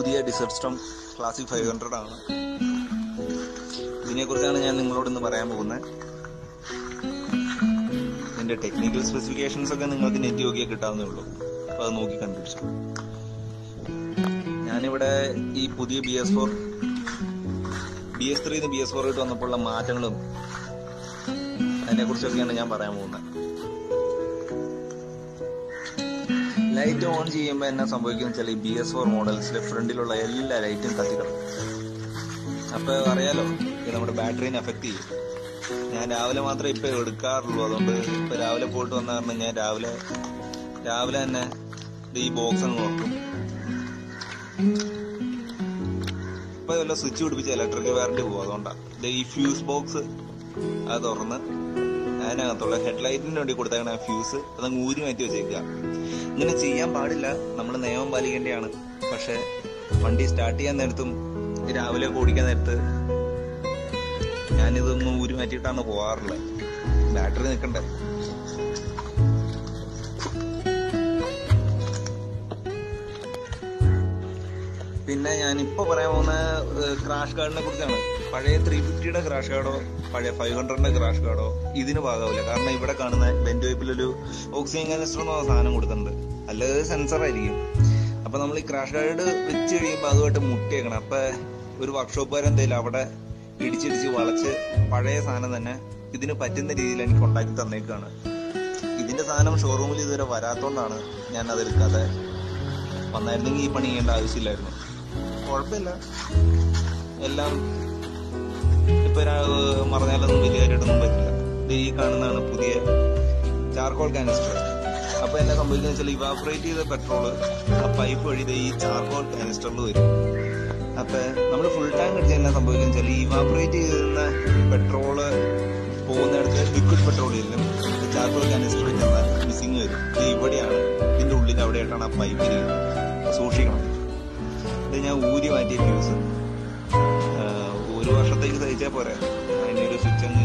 പുതിയ dessert Storm classic 500 ആണ്. ഇതിനെക്കുറിച്ചാണ് ഞാൻ നിങ്ങളോട് ഇന്ന് പറയാൻ പോകുന്നത്. ഇതിന്റെ ടെക്നിക്കൽ സ്പെസിഫിക്കേഷൻസ് ഒക്കെ നിങ്ങൾക്ക് നെറ്റ് നോക്കിയാൽ കിട്ടാവുന്നേ ഉള്ളൂ. അപ്പോൾ അത് നോക്കി കണ്ടുപിടിച്ചു. ഞാനിവിടെ ഈ പുതിയ BS3 BS4 വന്നപ്പോഴുള്ള മാറ്റങ്ങളും അതിനെക്കുറിച്ചൊക്കെയാണ് ഞാൻ പറയാൻ പോകുന്നത്. ലൈറ്റ് ഓൺ ചെയ്യുമ്പോൾ എന്നാ സംഭവിക്കുന്ന വെച്ചാൽ ഈ BS4 മോഡൽസിലെ ഫ്രണ്ടിലുള്ള എല്ലാ ലൈറ്റും കത്തിക്കണം. അപ്പൊ അറിയാലോ, ഇത് നമ്മുടെ ബാറ്ററീനെ എഫക്ട് ചെയ്യും. ഞാൻ രാവിലെ മാത്രമേ ഇപ്പൊ എടുക്കാറുള്ളൂ. അതുകൊണ്ട് ഇപ്പൊ രാവിലെ പോയിട്ട് വന്ന കാരണം ഞാൻ രാവിലെ തന്നെ ഈ ബോക്സ് അങ്ങ് നോക്കും. ഇപ്പൊ വല്ല സ്വിച്ച് പിടിപ്പിച്ച ഇലക്ട്രിക് വാറന്റി പോകും. അതുകൊണ്ടാണ് ഈ ഫ്യൂസ് ബോക്സ് അത് തുറന്ന് അതിനകത്തുള്ള ഹെഡ്ലൈറ്റിന് വേണ്ടി കൊടുത്തേക്കണ ഫ്യൂസ് അതങ്ങ് ഊരി മാറ്റി വെച്ചേക്കുക. ഇങ്ങനെ ചെയ്യാൻ പാടില്ല, നമ്മൾ നിയമം പാലിക്കേണ്ടതാണ്. പക്ഷെ വണ്ടി സ്റ്റാർട്ട് ചെയ്യാൻ നേരത്തും രാവിലെ ഓടിക്കാൻ നേരത്ത് ഞാനിതൊന്നും ഊരി മാറ്റിയിട്ടാണ് പോകാറുള്ളത്. ബാറ്ററി നിൽക്കണ്ടേ. പിന്നെ ഞാനിപ്പോ പറയാൻ പോകുന്ന ക്രാഷ് ഗാർഡിനെ കുറിച്ചാണ്. പഴയ 350യുടെ ക്രാഷ് ഗാർഡോ പഴയ 500ന്റെ ക്രാഷ് ഗാർഡോ ഇതിന് പാകാവില്ല. കാരണം ഇവിടെ കാണുന്ന ബെൻഡ് വൈപ്പിലൊരു ഓക്സിജൻ കാനിസ്റ്റർ എന്ന സാധനം കൊടുക്കുന്നുണ്ട്. അല്ലാതെ സെൻസർ ആയിരിക്കും. അപ്പൊ നമ്മൾ ഈ ക്രാഷ് ഗാർഡ് വെച്ച് കഴിയുമ്പോൾ അതുമായിട്ട് മുട്ടിയേക്കണം. അപ്പൊ ഒരു വർക്ക്ഷോപ്പുകാരൻ എന്തായാലും അവിടെ ഇടിച്ചിടിച്ച് വളച്ച് പഴയ സാധനം തന്നെ ഇതിന് പറ്റുന്ന രീതിയിൽ എനിക്ക് ഉണ്ടാക്കി തന്നേക്കാണ്. ഇതിന്റെ സാധനം ഷോറൂമിൽ ഇതുവരെ വരാത്തോണ്ടാണ് ഞാൻ അതെടുക്കാതെ. വന്നായിരുന്നെങ്കിൽ ഈ പണി ചെയ്യേണ്ട ആവശ്യമില്ലായിരുന്നു. കുഴപ്പമില്ല, എല്ലാം ഇപ്പൊ മറന്നാലൊന്നും വലിയ കാര്യമായിട്ടൊന്നും പറ്റില്ല. ഇത് ഈ കാണുന്നതാണ് പുതിയ ചാർക്കോൾ കാനിസ്റ്റർ. അപ്പൊ എന്നാ സംഭവിക്കുന്ന വെച്ചാൽ ഇവാപറേറ്റ് ചെയ്ത പെട്രോള് ആ പൈപ്പ് വഴി ഈ ചാർക്കോൾ കാനിസ്റ്ററിൽ വരും. അപ്പൊ നമ്മൾ ഫുൾ ടാങ്ക് അടിച്ചാൽ എന്നാ സംഭവിക്കുന്ന വെച്ചാൽ ഇവാപറേറ്റ് ചെയ്യുന്ന പെട്രോള് പോകുന്നിടത്ത് ലിക്വിഡ് പെട്രോൾ ഇല്ലും ചാർക്കോൾ കാനിസ്റ്റർ ചെന്നാൽ മിസ്സിങ് വരും. ഇത് ഇവിടെയാണ്, ഇതിന്റെ ഉള്ളിൽ അവിടെയായിട്ടാണ് ആ പൈപ്പ് ഇരിക്കുന്നത്. സൂക്ഷിക്കണം. ഇത് ഞാൻ ഊരി മാറ്റിയ ഫ്യൂസ് 1 വർഷത്തേക്ക് സഹിച്ചാൽ പോരാ. അതിനൊരു സ്വിച്ച് അങ്ങ്